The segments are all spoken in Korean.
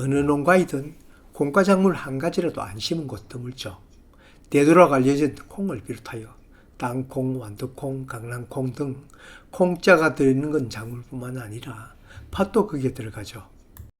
어느 농가이든 콩과 작물 한 가지라도 안 심은 곳 드물죠. 되도록 알려진 콩을 비롯하여 땅콩, 완두콩, 강낭콩 등 콩자가 들어있는 건 작물뿐만 아니라 팥도 거기에 들어가죠.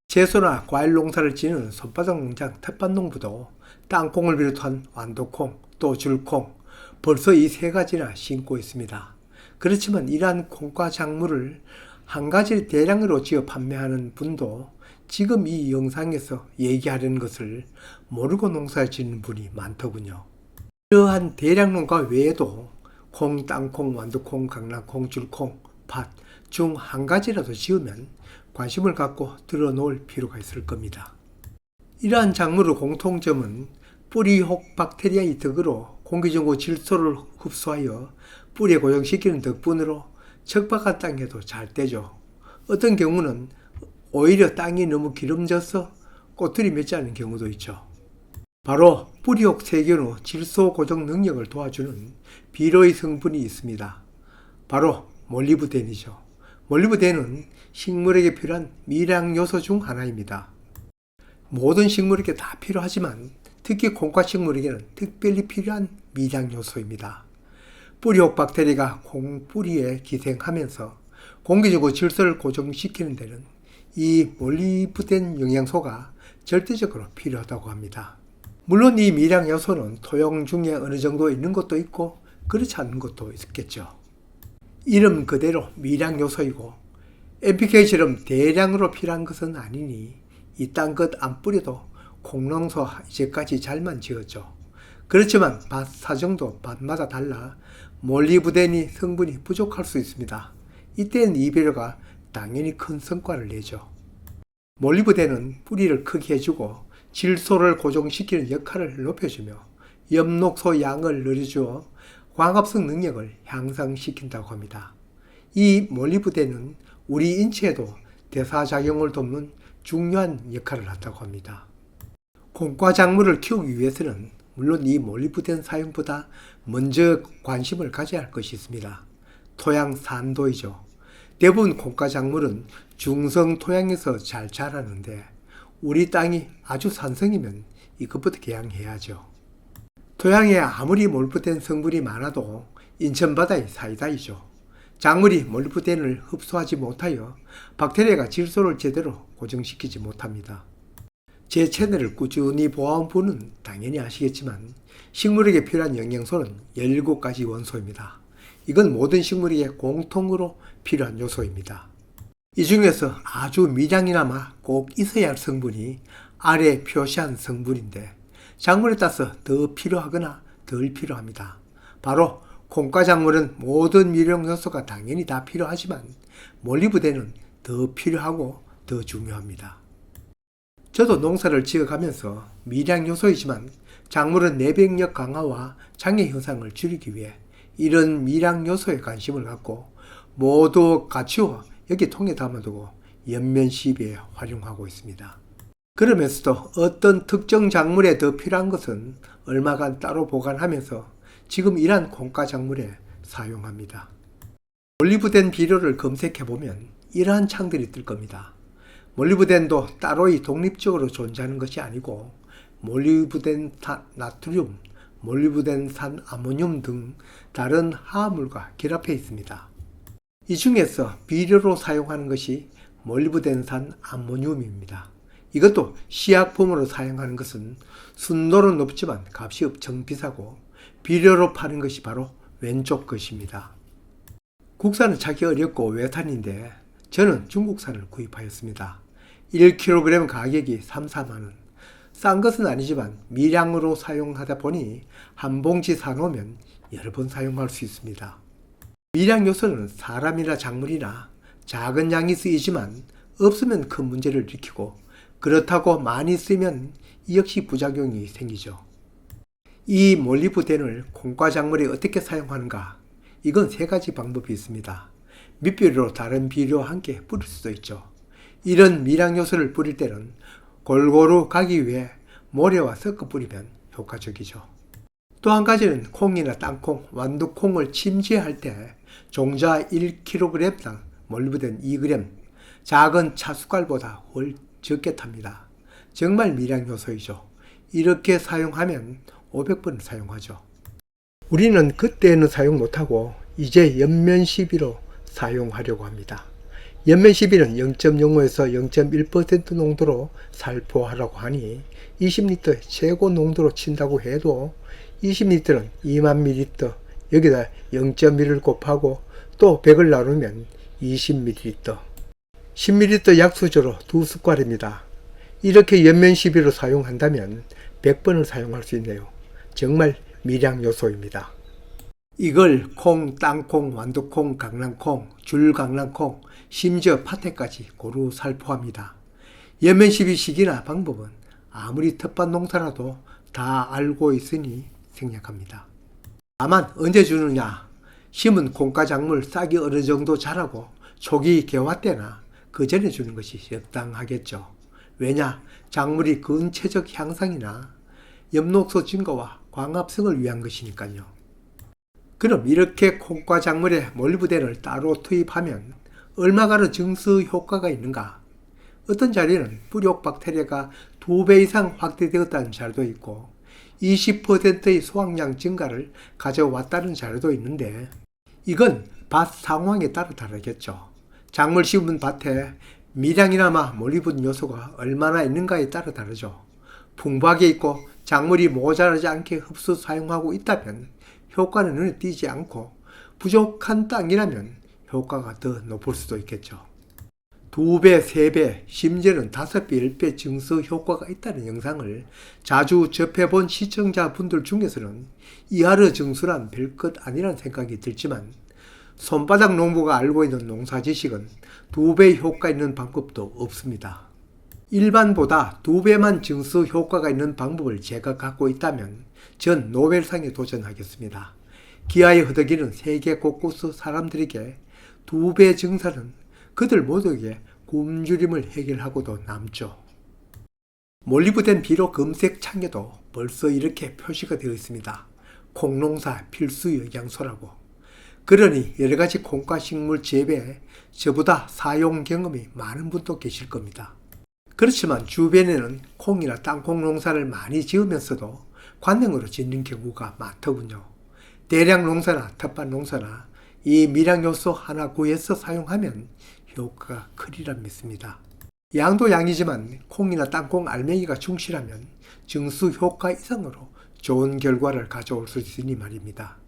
채소나 과일 농사를 지는 손바닥 농장 텃밭농부도 땅콩을 비롯한 완두콩, 또 줄콩, 벌써 이 세 가지나 심고 있습니다. 그렇지만 이러한 콩과 작물을 한 가지 대량으로 지어 판매하는 분도 지금 이 영상에서 얘기하려는 것을 모르고 농사를 짓는 분이 많더군요. 이러한 대량 농가 외에도 콩, 땅콩, 완두콩, 강낭콩, 줄콩, 팥 중 한 가지라도 지으면 관심을 갖고 들어놓을 필요가 있을 겁니다. 이러한 작물의 공통점은 뿌리혹 박테리아의 덕으로 공기중의 질소를 흡수하여 뿌리에 고정시키는 덕분으로 척박한 땅에도 잘 되죠. 어떤 경우는 오히려 땅이 너무 기름져서 꽃들이 맺지 않는 경우도 있죠. 바로 뿌리혹 세균의 질소 고정 능력을 도와주는 비료의 성분이 있습니다. 바로 몰리브덴이죠. 몰리브덴은 식물에게 필요한 미량 요소 중 하나입니다. 모든 식물에게 다 필요하지만 특히 콩과 식물에게는 특별히 필요한 미량 요소입니다. 뿌리혹 박테리아가 콩 뿌리에 기생하면서 공기적으로 질소를 고정시키는 데는 이 몰리브덴 영양소가 절대적으로 필요하다고 합니다. 물론 이 미량 요소는 토양 중에 어느 정도 있는 것도 있고 그렇지 않은 것도 있겠죠. 이름 그대로 미량 요소이고 NPK처럼 대량으로 필요한 것은 아니니 이 땅 끝 안 뿌려도 콩농사 이제까지 잘만 지었죠. 그렇지만 밭 사정도 밭마다 달라 몰리브덴이 성분이 부족할 수 있습니다. 이때는 이 비료가 당연히 큰 성과를 내죠. 몰리브덴은 뿌리를 크게 해주고 질소를 고정시키는 역할을 높여주며 엽록소 양을 늘려주어 광합성 능력을 향상시킨다고 합니다. 이 몰리브덴은 우리 인체에도 대사작용을 돕는 중요한 역할을 한다고 합니다. 콩과 작물을 키우기 위해서는 물론 이 몰리브덴 사용보다 먼저 관심을 가져야 할 것이 있습니다. 토양 산도이죠. 대부분 콩과 작물은 중성 토양에서 잘 자라는데 우리 땅이 아주 산성이면 이것부터 개양해야죠. 토양에 아무리 몰리브덴 성분이 많아도 인천바다의 사이다이죠. 작물이 몰리브덴을 흡수하지 못하여 박테리아가 질소를 제대로 고정시키지 못합니다. 제 채널을 꾸준히 보아온 분은 당연히 아시겠지만 식물에게 필요한 영양소는 17가지 원소입니다. 이건 모든 식물에게 공통으로 필요한 요소입니다. 이 중에서 아주 미량이나마 꼭 있어야 할 성분이 아래 표시한 성분인데 작물에 따라서 더 필요하거나 덜 필요합니다. 바로 콩과 작물은 모든 미량 요소가 당연히 다 필요하지만 몰리브덴은 더 필요하고 더 중요합니다. 저도 농사를 지어가면서 미량 요소이지만 작물은 내백력 강화와 장애 현상을 줄이기 위해 이런 미량 요소에 관심을 갖고 모두 갖추어 여기 통에 담아두고 연면 시비에 활용하고 있습니다. 그러면서도 어떤 특정 작물에 더 필요한 것은 얼마간 따로 보관하면서 지금 이러한 콩과 작물에 사용합니다. 몰리브덴 비료를 검색해보면 이러한 창들이 뜰 겁니다. 몰리브덴도 따로이 독립적으로 존재하는 것이 아니고 몰리브덴 나트륨, 몰리브덴산 아모늄 등 다른 화합물과 결합해 있습니다. 이 중에서 비료로 사용하는 것이 몰리브덴산 아모늄입니다. 이것도 시약품으로 사용하는 것은 순도는 높지만 값이 엄청 비싸고 비료로 파는 것이 바로 왼쪽 것입니다. 국산은 찾기 어렵고 외산인데 저는 중국산을 구입하였습니다. 1kg 가격이 3, 4만원. 싼 것은 아니지만 미량으로 사용하다 보니 한 봉지 사놓으면 여러 번 사용할 수 있습니다. 미량 요소는 사람이나 작물이나 작은 양이 쓰이지만 없으면 큰 문제를 일으키고 그렇다고 많이 쓰면 이 역시 부작용이 생기죠. 이 몰리브덴을 콩과 작물에 어떻게 사용하는가? 이건 3가지 방법이 있습니다. 밑비료로 다른 비료와 함께 뿌릴 수도 있죠. 이런 미량 요소를 뿌릴 때는 골고루 가기 위해 모래와 섞어 뿌리면 효과적이죠. 또 한 가지는 콩이나 땅콩, 완두콩을 침지할 때 종자 1kg당 몰리브덴 2g, 작은 차숟갈보다 훨 적게 탑니다. 정말 미량 요소이죠. 이렇게 사용하면 500번을 사용하죠. 우리는 그때는 사용 못하고 이제 연면 시비로 사용하려고 합니다. 연면 시비는 0.05에서 0.1% 농도로 살포하라고 하니 20리터의 최고 농도로 친다고 해도 20리터는 2만 ml, 여기다 0.1을 곱하고 또 100을 나누면 20ml, 10ml 약수저로 2숟갈입니다. 이렇게 연면 시비로 사용한다면 100번을 사용할 수 있네요. 정말 미량 요소입니다. 이걸 콩, 땅콩, 완두콩, 강낭콩, 줄강낭콩, 심지어 파테까지 고루 살포합니다. 연면 시비 시기나 방법은 아무리 텃밭 농사라도 다 알고 있으니 생략합니다. 다만 언제 주느냐? 심은 콩과 작물 싹이 어느 정도 자라고 초기 개화 때나 그 전에 주는 것이 적당하겠죠. 왜냐? 작물이 근체적 향상이나 엽록소 증가와 광합성을 위한 것이니까요. 그럼 이렇게 콩과 작물에 몰리브덴을 따로 투입하면 얼마가는 증수 효과가 있는가? 어떤 자료는 뿌리옥 박테리아가 2배 이상 확대되었다는 자료도 있고 20%의 수확량 증가를 가져왔다는 자료도 있는데 이건 밭 상황에 따라 다르겠죠. 작물 심은 밭에 미량이나마 몰리브덴 요소가 얼마나 있는가에 따라 다르죠. 풍부하게 있고 작물이 모자라지 않게 흡수 사용하고 있다면 효과는 눈에 띄지 않고 부족한 땅이라면 효과가 더 높을 수도 있겠죠. 2배, 3배, 심지어는 5배, 10배 증수 효과가 있다는 영상을 자주 접해본 시청자분들 중에서는 이하르 증수란 별것 아니란 생각이 들지만 손바닥 농부가 알고 있는 농사 지식은 2배 효과 있는 방법도 없습니다. 일반보다 2배만 증수 효과가 있는 방법을 제가 갖고 있다면 전 노벨상에 도전하겠습니다. 기아의 허덕이는 세계 곳곳의 사람들에게 2배 증사는 그들 모두에게 굶주림을 해결하고도 남죠. 몰리브덴 비료 검색 창에도 벌써 이렇게 표시가 되어 있습니다. 콩농사 필수 영양소라고. 그러니 여러가지 콩과 식물 재배에 저보다 사용 경험이 많은 분도 계실 겁니다. 그렇지만 주변에는 콩이나 땅콩 농사를 많이 지으면서도 관행으로 짓는 경우가 많더군요. 대량 농사나 텃밭 농사나 이 미량 요소 하나 구해서 사용하면 효과가 크리라 믿습니다. 양도 양이지만 콩이나 땅콩 알맹이가 충실하면 증수 효과 이상으로 좋은 결과를 가져올 수 있으니 말입니다.